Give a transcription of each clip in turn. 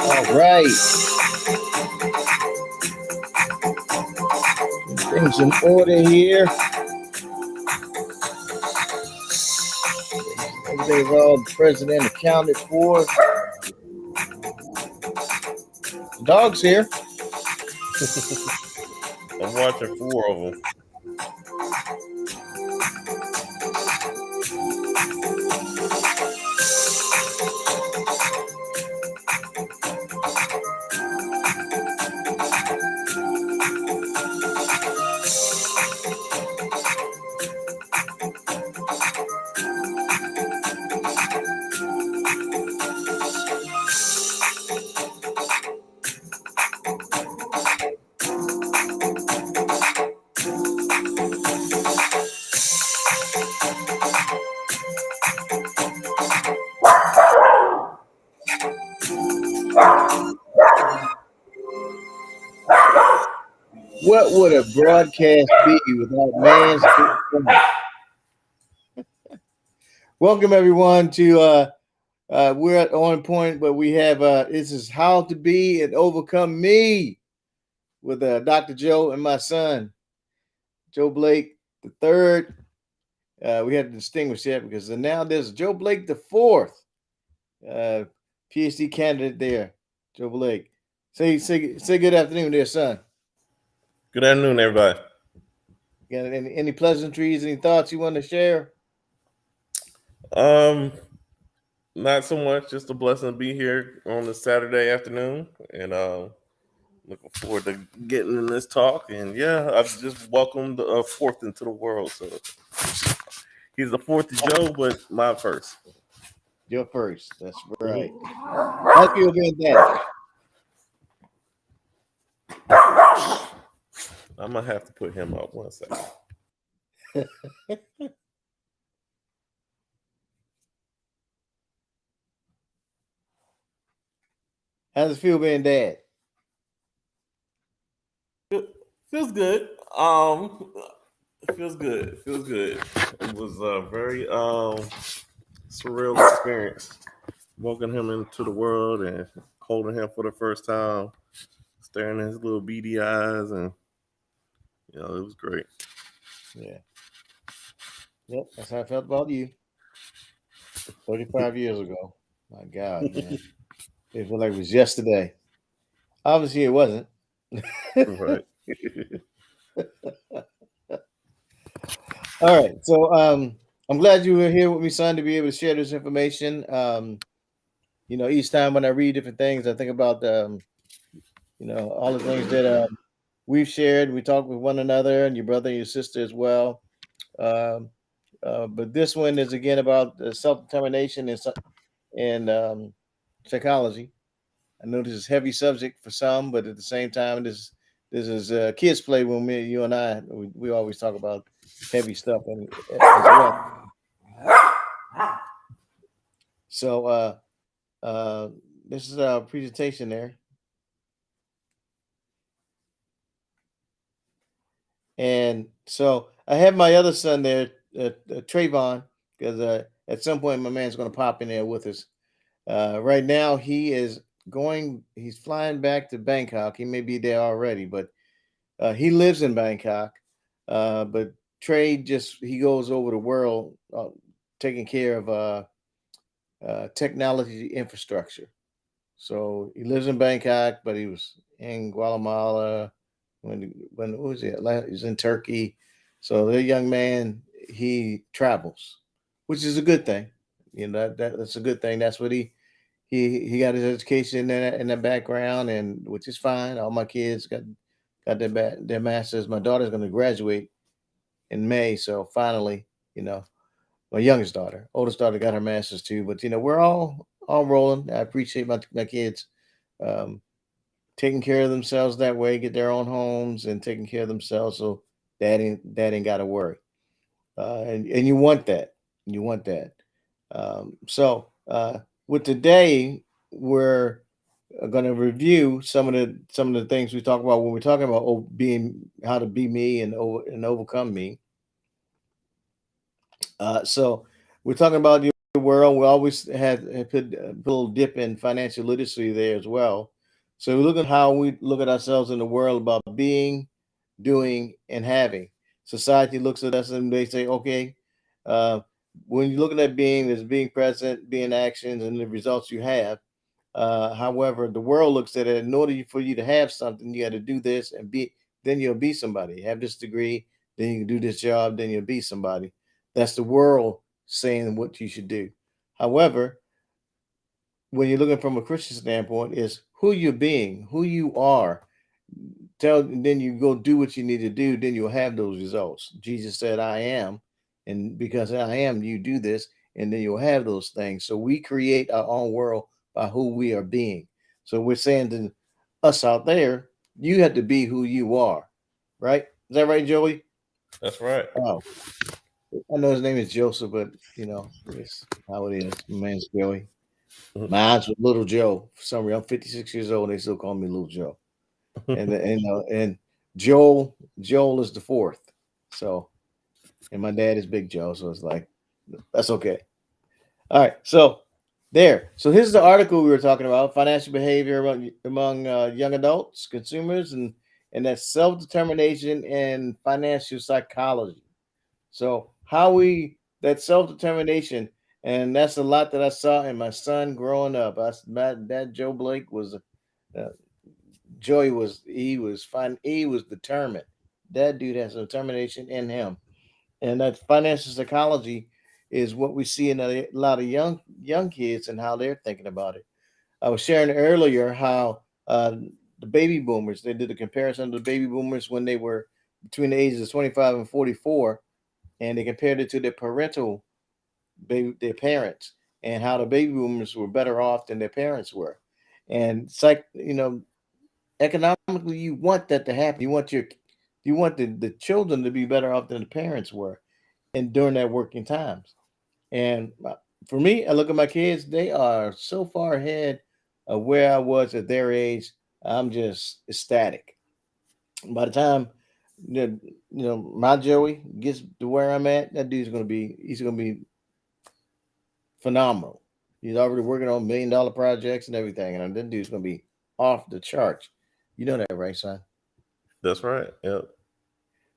All right. Things in order here. Everything's all the president accounted for. The dog's here. I'm watching 4 of them. What would a broadcast be without man's good? Welcome everyone to we're at On Point, but we have this is How to Be and Overcome Me with Dr. Joe and my son, Joe Blake the third. We had to distinguish that because now there's Joe Blake the fourth, PhD candidate there. Joe Blake. Say good afternoon there, son. Good afternoon, everybody. Got any pleasantries, any thoughts you want to share? Not so much. Just a blessing to be here on the Saturday afternoon, and looking forward to getting in this talk. And yeah, I've just welcomed the fourth into the world. So he's the fourth to Joe, but my first. You're first. That's right. How's you being that? I'm gonna have to put him up 1 second. How's it feel being dad? Feels good. It feels good. Feels good. It was a very surreal experience, welcoming him into the world and holding him for the first time, staring at his little beady eyes, and it was great. Yeah. Yep, that's how I felt about you 35 years ago. My God, man. It felt like it was yesterday. Obviously, it wasn't. Right. All right. So I'm glad you were here with me, son, to be able to share this information. Each time when I read different things, I think about all the things that we've shared. We talk with one another and your brother and your sister as well. But this one is again about self-determination and psychology. I know this is a heavy subject for some, but at the same time, this is kids play when you and I we always talk about heavy stuff as well. So this is our presentation there. And so I have my other son there, Trayvone, because at some point my man's going to pop in there with us. Right now he's flying back to Bangkok. He may be there already, but he lives in Bangkok. But Trey he goes over the world taking care of technology infrastructure. So he lives in Bangkok, but he was in Guatemala when what was he? He was in Turkey. So the young man, he travels, which is a good thing. That's a good thing. That's what he got his education in that background, and which is fine. All my kids got their masters. My daughter's going to graduate in May, so finally, my youngest daughter, oldest daughter got her master's too. But we're all rolling. I appreciate my kids taking care of themselves that way, get their own homes and taking care of themselves, so dad ain't got to worry. And you want that. You want that. So with today, we're are going to review some of the things we talk about when we're talking about being how to be me and overcome me. So we're talking about the world. We always had put a little dip in financial literacy there as well. So we look at how we look at ourselves in the world about being, doing, and having. Society looks at us and they say, okay, uh, when you're looking at being, there's being present, being actions, and the results you have. However, the world looks at it. In order for you to have something, you got to do this and be. Then you'll be somebody. Have this degree, then you can do this job, then you'll be somebody. That's the world saying what you should do. However, when you're looking from a Christian standpoint, is who you're being, who you are. Then you go do what you need to do, then you'll have those results. Jesus said, I am, and because I am, you do this, and then you'll have those things. So we create our own world by who we are being. So we're saying to us out there, you have to be who you are, right? Is that right, Joey? That's right. Oh, I know his name is Joseph, but it's how it is. My man's Joey. Mine's was Little Joe. For some reason, I'm 56 years old, and they still call me Little Joe. And Joel is the fourth. So, and my dad is Big Joe, so it's like that's okay. All right, so there. So here's the article we were talking about: financial behavior among young adults, consumers, and that's self determination and financial psychology. So how we that self determination, and that's a lot that I saw in my son growing up. That Joe Blake was uh, Joey was he was fine. He was determined. That dude has some determination in him, and that financial psychology is what we see in a lot of young kids and how they're thinking about it. I was sharing earlier how the baby boomers they did a comparison of the baby boomers when they were between the ages of 25 and 44, and they compared it to their parents, and how the baby boomers were better off than their parents were. And it's like economically you want that to happen. You want the children to be better off than the parents were and during that working times. And for me, I look at my kids, they are so far ahead of where I was at their age. I'm just ecstatic. By the time my Joey gets to where I'm at, that dude's he's gonna be phenomenal. He's already working on $1 million projects and everything, and that dude's gonna be off the charts. You know that, right, son? That's right. Yep.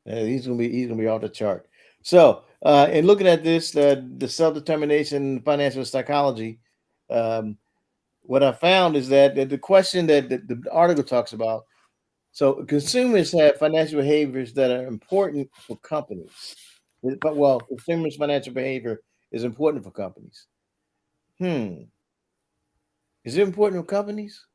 He's gonna be off the chart. So, in looking at this, the self determination, financial psychology, um, what I found is that the question that the article talks about. So, consumers have financial behaviors that are important for companies. But well, consumers' financial behavior is important for companies. Hmm, is it important for companies?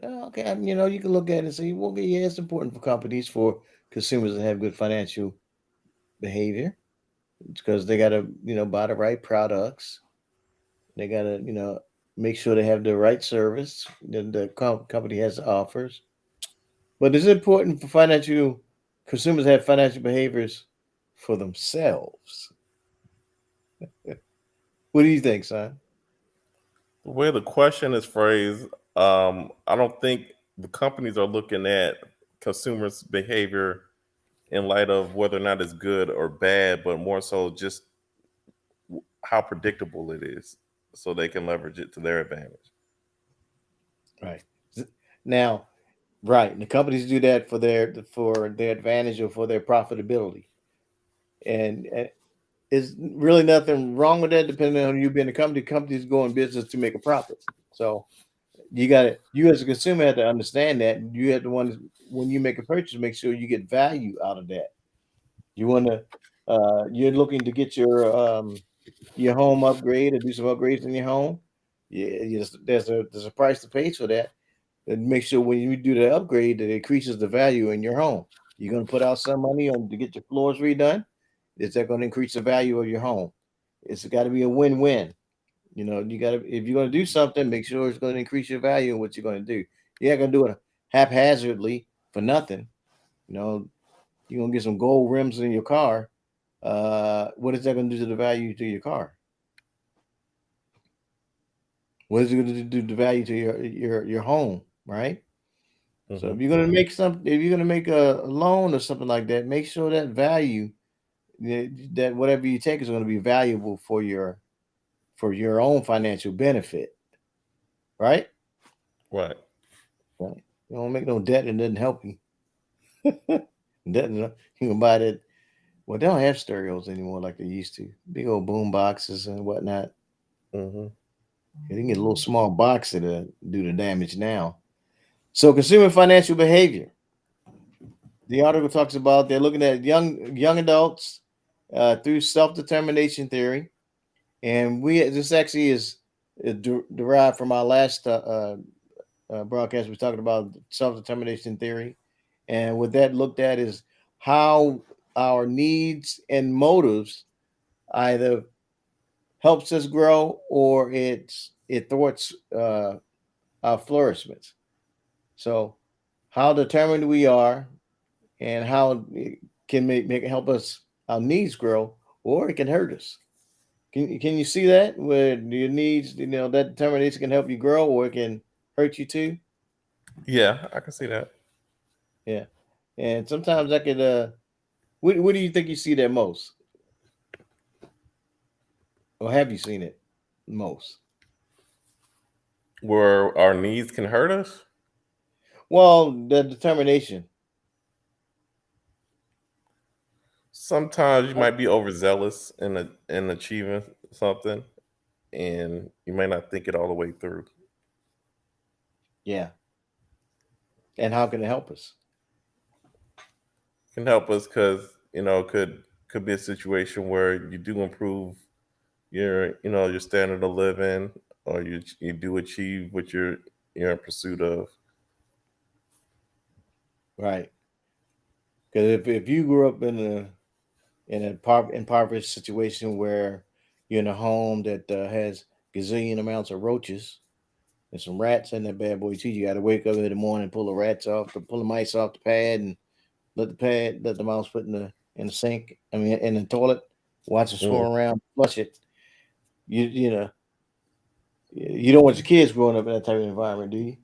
Okay, you can look at it and say, well, okay, yeah, it's important for companies for consumers to have good financial behavior because they got to buy the right products. They got to make sure they have the right service that the company has offers. But it's important for financial consumers to have financial behaviors for themselves. What do you think, son? The way the question is phrased, I don't think the companies are looking at consumers' behavior in light of whether or not it's good or bad, but more so just how predictable it is, so they can leverage it to their advantage. Right. Now, right, the companies do that for their advantage or for their profitability, and there's really nothing wrong with that. Depending on you being a company, companies go in business to make a profit. So you as a consumer have to understand that. You have to want when you make a purchase, make sure you get value out of that. You want to you're looking to get your home upgrade or do some upgrades in your home. Yeah, yes, there's a price to pay for that, and make sure when you do the upgrade that it increases the value in your home. You're going to put out some money on to get your floors redone. Is that going to increase the value of your home? It's got to be a win-win. You got to if you're going to do something, make sure it's going to increase your value in what you're going to do. You're not going to do it haphazardly for nothing. You know, you're going to get some gold rims in your car. What is that going to do to the value to your car? What is it going to do the value to your home, right? So Hmm. if you're gonna make a loan or something like that, make sure that value that whatever you take is going to be valuable for your own financial benefit, right? Right. Right. You don't make no debt that doesn't help you. Debt, you can buy that. Well, they don't have stereos anymore like they used to. Big old boom boxes and whatnot. Hmm. You can get a little small box to do the damage now. So consumer financial behavior. The article talks about they're looking at young adults through self determination theory, and we this actually is derived from our last broadcast. We talking about self determination theory, and what that looked at is how our needs and motives either helps us grow or it thwarts our flourishment. So, how determined we are and how it can make help us our needs grow, or it can hurt us. Can you see that where your needs, that determination can help you grow, or it can hurt you too? Yeah, I can see that. Yeah, and sometimes I could. What do you think you see that most, or have you seen it most? Where our needs can hurt us. Well, the determination. Sometimes you might be overzealous in achieving something, and you may not think it all the way through. Yeah, and how can it help us? Can help us because could be a situation where you do improve your standard of living, or you do achieve what you're in pursuit of. Right? Because if you grew up in a impoverished situation where you're in a home that has gazillion amounts of roaches and some rats in that bad boy too. You got to wake up in the morning, pull the rats off, pull the mice off the pad, and let the mouse put in the sink. I mean, in the toilet. Watch it Mm, swirl around, flush it. You know you don't want your kids growing up in that type of environment, do you?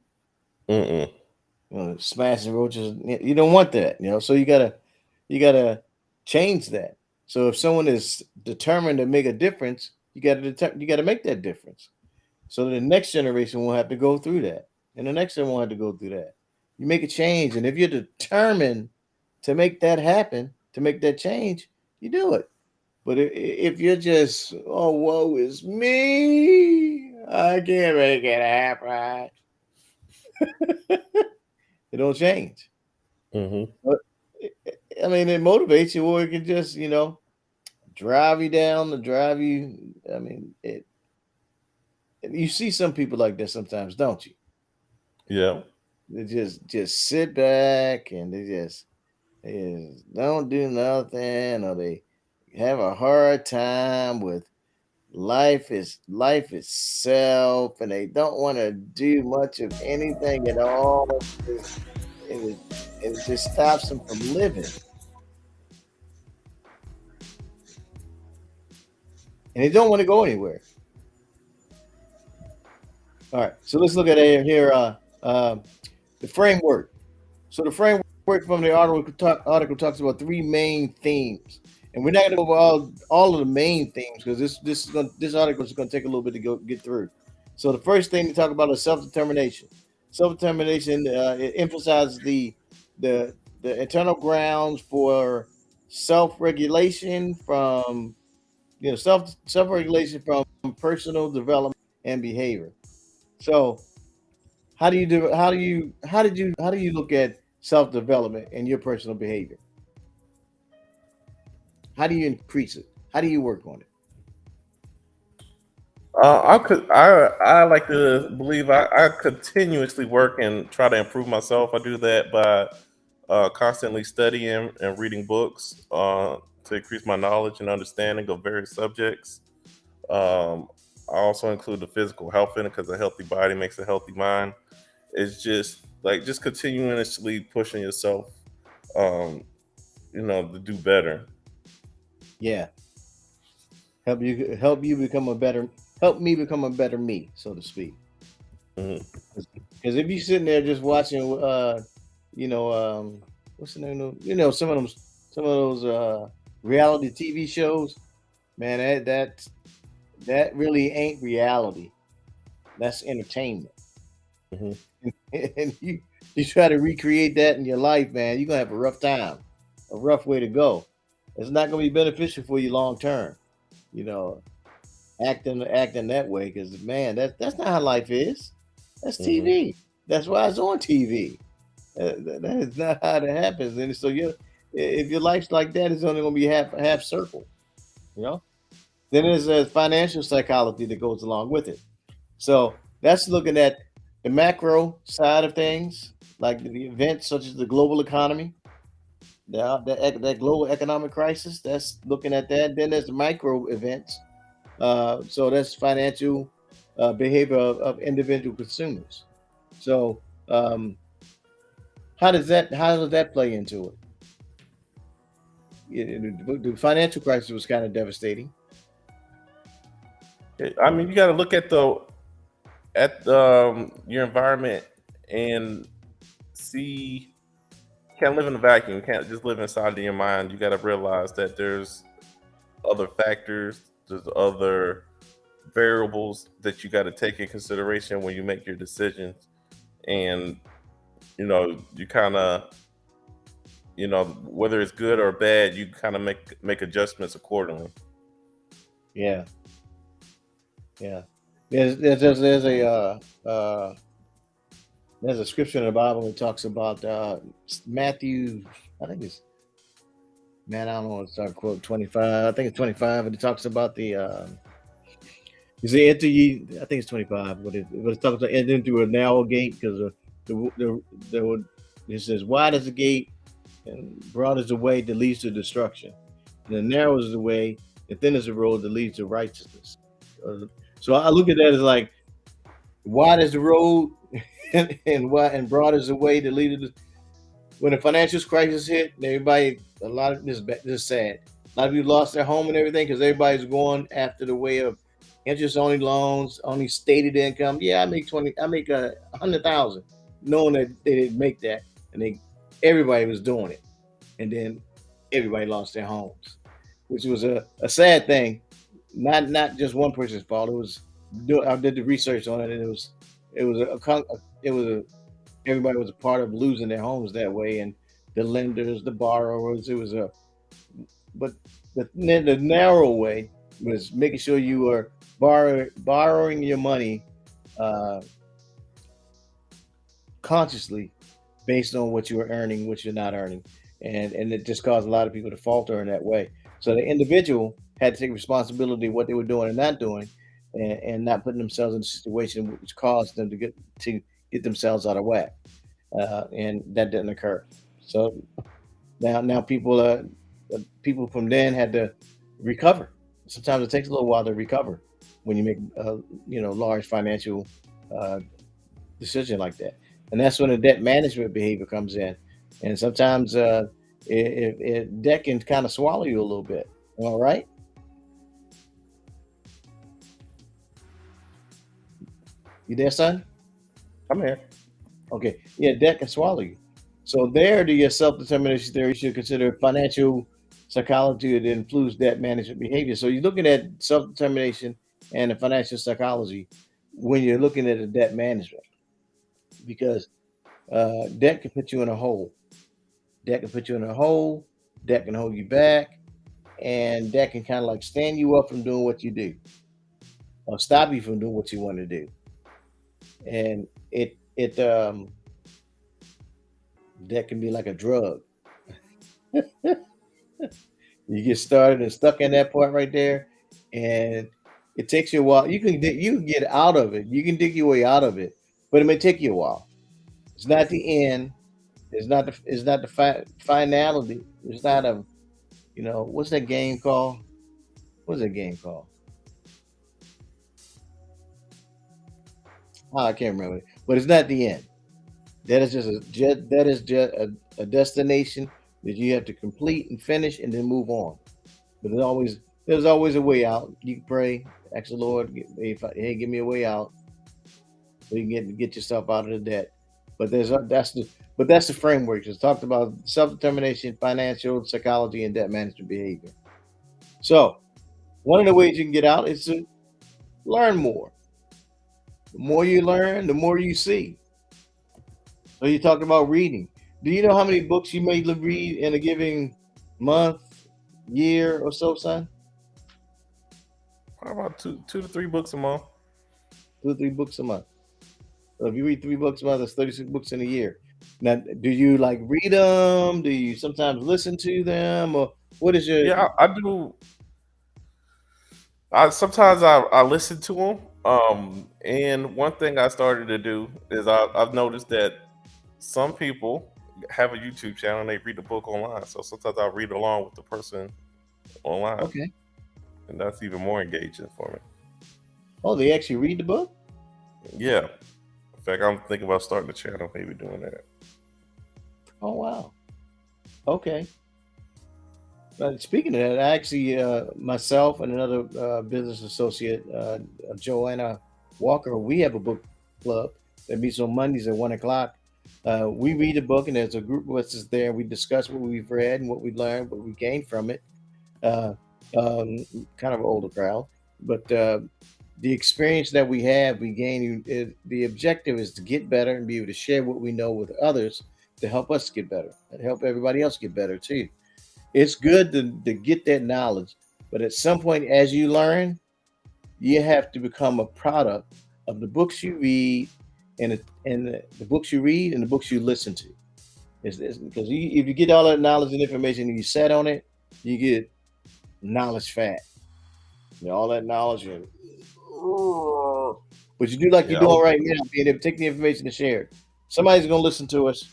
mm-mm. Smashing roaches. You don't want that. So you gotta change that. So if someone is determined to make a difference, you gotta make that difference. So the next generation won't have to go through that, and the next one won't have to go through that. You make a change, and if you're determined to make that happen, to make that change, you do it. But if you're just, oh, woe is me, I can't make it happen, it don't change. Mm-hmm. But I mean, it motivates you, or it can just, drive you down, to drive you. I mean, you see some people like that sometimes, don't you? Yeah. They just sit back and they just don't do nothing, or they have a hard time with life itself, and they don't want to do much of anything at all. It, it just stops them from living, and they don't want to go anywhere. All right, so let's look at it here. The framework. So the framework from the article talks about three main themes, and we're not going to go over all of the main themes because this article is going to take a little bit to go get through. So the first thing to talk about is self determination. Self determination it emphasizes the the internal grounds for self regulation from self regulation from personal development and behavior. So how do you look at self development and your personal behavior? How do you increase it? How do you work on it? I like to believe I continuously work and try to improve myself. I do that by constantly studying and reading books to increase my knowledge and understanding of various subjects. Um, I also include the physical health in it because a healthy body makes a healthy mind. It's just continuously pushing yourself, um, to do better. Yeah, help you become a better. help me become a better me, so to speak. Mm-hmm. Because if you sitting there just watching, you know, what's the name of, some of those reality TV shows, man, that really ain't reality. That's entertainment. Mm-hmm. And you try to recreate that in your life, man, you're gonna have a rough time, a rough way to go. It's not gonna be beneficial for you long term. You know, acting that way, because man, that's not how life is. That's Mm-hmm. TV. That's why it's on TV. That is not how that happens. And so if your life's like that, it's only gonna be half circle. You know. Then there's a financial psychology that goes along with it. So that's looking at the macro side of things, like the events such as the global economy, that global economic crisis. That's looking at that. Then there's the micro events. So that's financial behavior of individual consumers. So how does that play into it? The financial crisis was kind of devastating. I mean, you got to look at your environment and see. You can't live in a vacuum. You can't just live inside of your mind. You got to realize that there's other factors, there's other variables that you got to take in consideration when you make your decisions, and you kind of, whether it's good or bad, you kind of make adjustments accordingly. Yeah, yeah. There's a scripture in the Bible that talks about Matthew. I think it's man. I don't know. It's quote 25. I think it's 25, and it talks about the. You see, enter ye. I think it's 25, but it talks about entering through a narrow gate, because it says wide is the gate and broad is the way that leads to destruction, and the narrow is the way, and thin is the road that leads to righteousness. Uh, So I look at that as like wide is the road, and broad is the way that leads to. When the financial crisis hit, and everybody, a lot of this is sad. A lot of people lost their home and everything because everybody's going after the way of interest only loans, only stated income. Yeah, I make 100,000, knowing that they didn't make that, and everybody was doing it, and then everybody lost their homes, which was a sad thing. Not just one person's fault. It was I did the research on it, and it was a everybody was a part of losing their homes that way, and the lenders, the borrowers. It was a but the narrow way was making sure you were borrowing your money uh, consciously based on what you were earning, what you're not earning, and it just caused a lot of people to falter in that way. So the individual had to take responsibility of what they were doing and not doing, and not putting themselves in a situation which caused them to get themselves out of whack, and that didn't occur. So now people from then had to recover. Sometimes it takes a little while to recover when you make large financial uh, decision like that, and that's when the debt management behavior comes in. And sometimes debt can kind of swallow you a little bit. All right, you there, son? I'm here. Okay, yeah, debt can swallow you. So there, to your self-determination theory, you should consider financial psychology that influence debt management behavior. So you're looking at self-determination and the financial psychology when you're looking at the debt management, because debt can put you in a hole. Debt can put you in a hole. Debt can hold you back, and debt can kind of like stand you up from doing what you do, or stop you from doing what you want to do. And debt can be like a drug. You get started and stuck in that part right there, and it takes you a while. You can get out of it. You can dig your way out of it, but it may take you a while. It's not the end. It's not the finality. It's not a what's that game called? What's that game called? Oh, I can't remember. But it's not the end. That is just a destination that you have to complete and finish and then move on. But there's always a way out. You can pray, ask the Lord, hey, give me a way out, so you can get yourself out of the debt. But that's the framework. It's talked about self determination, financial psychology, and debt management behavior. So one of the ways you can get out is to learn more. The more you learn, the more you see. So you talked about reading. Do you know how many books you may read in a given month, year, or so, son? Probably about two to three books a month. 2 or 3 books a month. So if you read 3 books a month, that's 36 books in a year. Now, do you like read them? Do you sometimes listen to them, or what is your? Yeah, I do. I sometimes I listen to them. And one thing I started to do is I've noticed that some people have a YouTube channel and they read the book online. So sometimes I read along with the person online, Okay. and that's even more engaging for me. Oh, they actually read the book. Yeah. In fact, I'm thinking about starting a channel, maybe doing that. Oh, wow. Okay. Speaking of that, I actually myself and another business associate, Joanna Walker, we have a book club that meets on Mondays at 1 o'clock. We read a book, and there's a group of us there. We discuss what we've read and what we learned, what we gained from it. Uh, kind of an older crowd, but the experience that we have, we gain. The objective is to get better and be able to share what we know with others to help us get better and help everybody else get better too. It's good to get that knowledge, but at some point, as you learn, you have to become a product of the books you read and the books you read and the books you listen to. It's because if you get all that knowledge and information and you set on it, you get knowledge fat. All that knowledge, but you do like you're Yeah, I doing was right now, being able to take the information and share it. Somebody's gonna listen to us.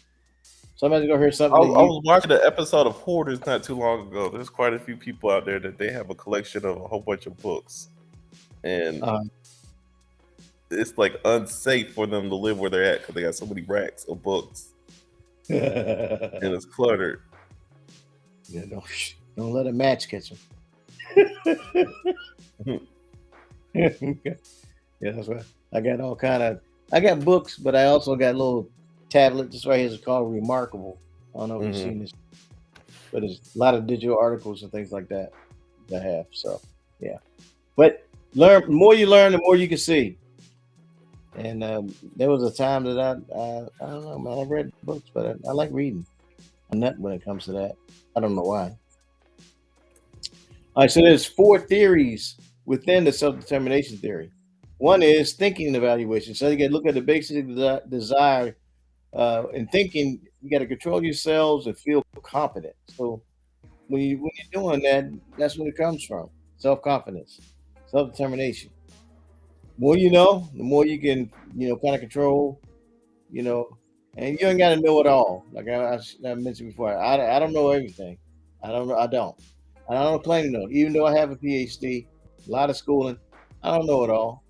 Somebody's gonna hear I something that was, I you. was watching an episode of Hoarders not too long ago. There's quite a few people out there that they have a collection of a whole bunch of books, and Uh, it's like unsafe for them to live where they're at because they got so many racks of books and it's cluttered. yeah, don't let a match catch them. Yeah, that's right. I got all kind of. I got books, but I also got a little tablet. This right here is called Remarkable. I don't know if you've Hmm. seen this, but there's a lot of digital articles and things like that that I have. So yeah, but the more you learn, the more you can see. And there was a time that I don't know, man. I read books, but I like reading. I'm nut when it comes to that. I don't know why. All right, so there's 4 theories within the self-determination theory. One is thinking evaluation. So you got to look at the basic desire in thinking. You got to control yourselves and feel confident. So when you're doing that, that's where it comes from. Self-confidence, self-determination. The more you know, the more you can kind of control. You know, and you ain't got to know it all. Like I mentioned before, I don't know everything. I don't know. I don't. And I don't claim to know. Even though I have a PhD, a lot of schooling, I don't know it all,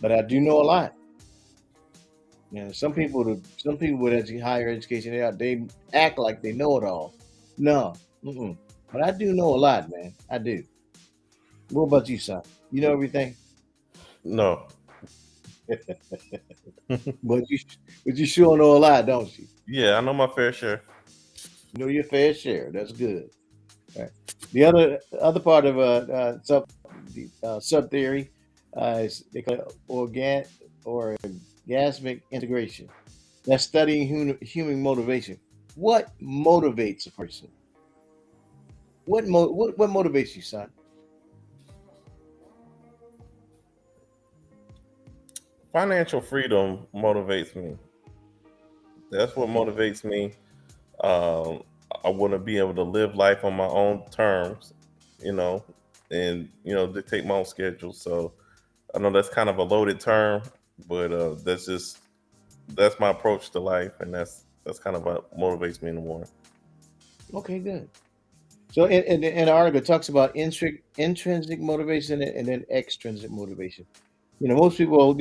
but I do know a lot. Some people with higher education, they act like they know it all. No, mm-mm. But I do know a lot, man. I do. What about you, son? You know everything, No. but you sure know a lot, don't you? Yeah, I know my fair share. You know your fair share. That's good. Right. The other part of sub theory is they call it orgasmic integration. That's studying human motivation. What motivates a person? What motivates you, son? Financial freedom motivates me. That's what Okay. motivates me. Um, I want to be able to live life on my own terms, you know, and dictate my own schedule. So I know that's kind of a loaded term, but that's my approach to life, and that's kind of what motivates me in the morning. Okay, good. So in the article, it talks about intrinsic motivation and then extrinsic motivation. Most people,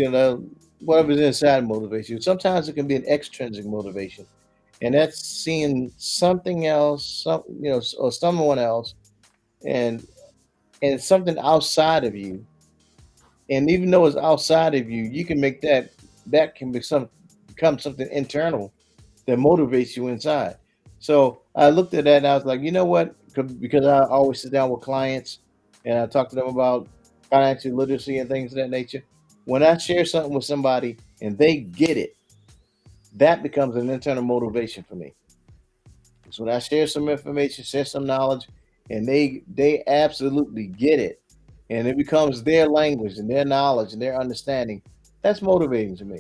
whatever's inside motivation. Sometimes it can be an extrinsic motivation, and that's seeing something else, or someone else and it's something outside of you. And even though it's outside of you, you can make that can become something internal that motivates you inside. So I looked at that and I was like, you know what? Because I always sit down with clients and I talk to them about financial literacy and things of that nature. When I share something with somebody and they get it, that becomes an internal motivation for me. So when I share some information, share some knowledge, and they absolutely get it, and it becomes their language and their knowledge and their understanding, that's motivating to me.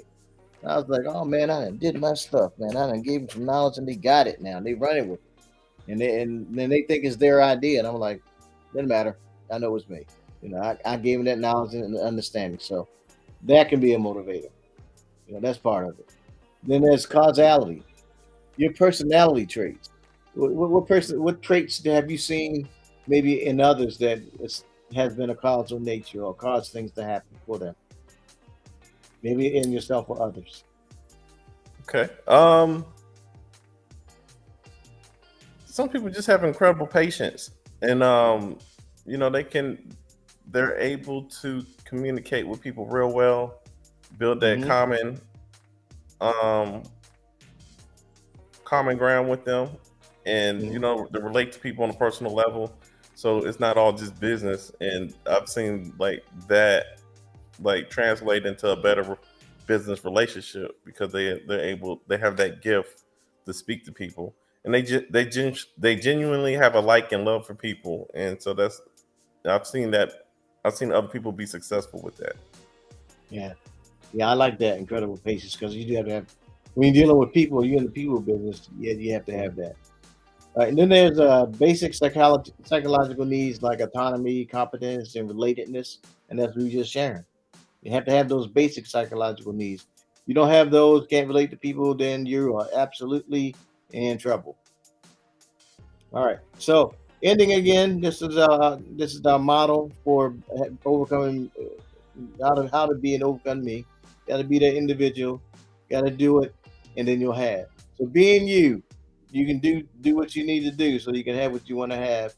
I was like, oh man, I done did my stuff, man. I done gave them some knowledge and they got it now. They running with it. And then they think it's their idea. And I'm like, doesn't matter. I know it's me. I gave them that knowledge and understanding. So that can be a motivator. That's part of it. Then there's causality, your personality traits. What traits have you seen maybe in others that has been a causal nature or caused things to happen for them? Maybe in yourself or others. Okay. Some people just have incredible patience, and they're able to communicate with people real well, build that Hmm. um common ground with them, and Hmm. to relate to people on a personal level. So it's not all just business, and I've seen like that like translate into a better business relationship because they have that gift to speak to people, and they genuinely have a like and love for people, and so that's I've seen that I've seen other people be successful with that. Yeah. Yeah, I like that incredible patience because you do have to have when you're dealing with people, you're in the people business. Yeah, you have to have that. And then there's basic psychological needs like autonomy, competence, and relatedness, and that's what we just sharing. You have to have those basic psychological needs. You don't have those, can't relate to people, then you are absolutely in trouble. All right. So ending again, this is our model for overcoming how to be and overcome me. Got to be that individual. Got to do it, and then you'll have. So being you, you can do what you need to do, so you can have what you want to have.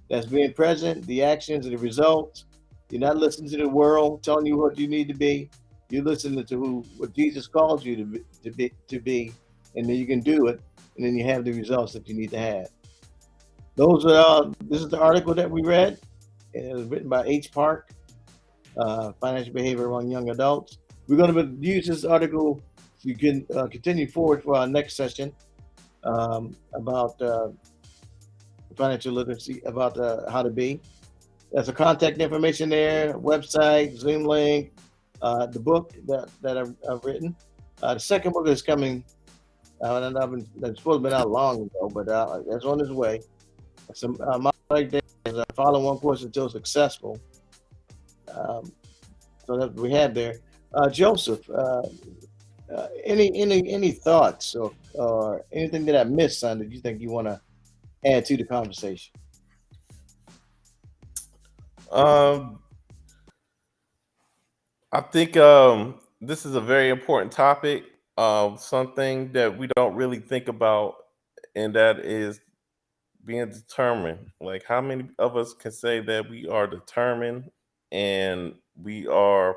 That's being present, the actions and the results. You're not listening to the world telling you what you need to be. You're listening to what Jesus calls you to be, and then you can do it, and then you have the results that you need to have. This is the article that we read. It was written by H. Park, Financial Behavior Among Young Adults. We're going to use this article so you can continue forward for our next session about financial literacy, about how to be. There's a contact information there, website, Zoom link, the book that I've written. The second book is coming. That's supposed to be out long ago, but that's on its way. Some like that is follow one course until successful. Um, so that we have there. Joseph, any thoughts or anything that I missed, son, that you think you want to add to the conversation? Um, I think this is a very important topic. Something that we don't really think about, and that is being determined. Like, how many of us can say that we are determined and we are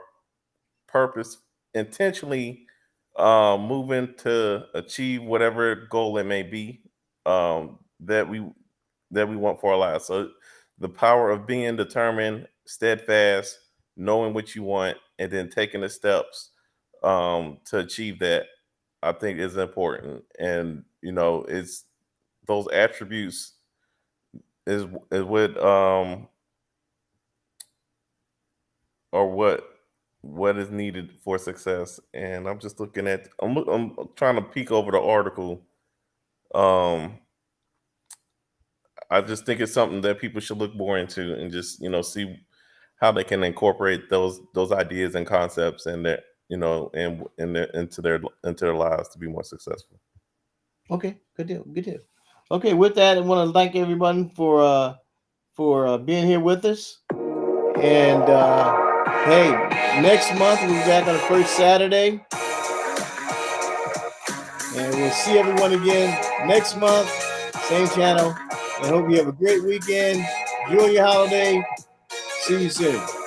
purpose intentionally moving to achieve whatever goal it may be that we want for our lives. So the power of being determined, steadfast, knowing what you want, and then taking the steps to achieve that, I think is important. And it's those attributes is what is needed for success. And I'm just looking at I'm trying to peek over the article. Um, I just think it's something that people should look more into and just see how they can incorporate those ideas and concepts and that into their lives to be more successful. Okay, good deal, good deal. Okay, with that, I want to thank everyone for being here with us. And hey, next month we'll be back on the first Saturday, and we'll see everyone again next month, same channel. And hope you have a great weekend. Enjoy your holiday. See you soon.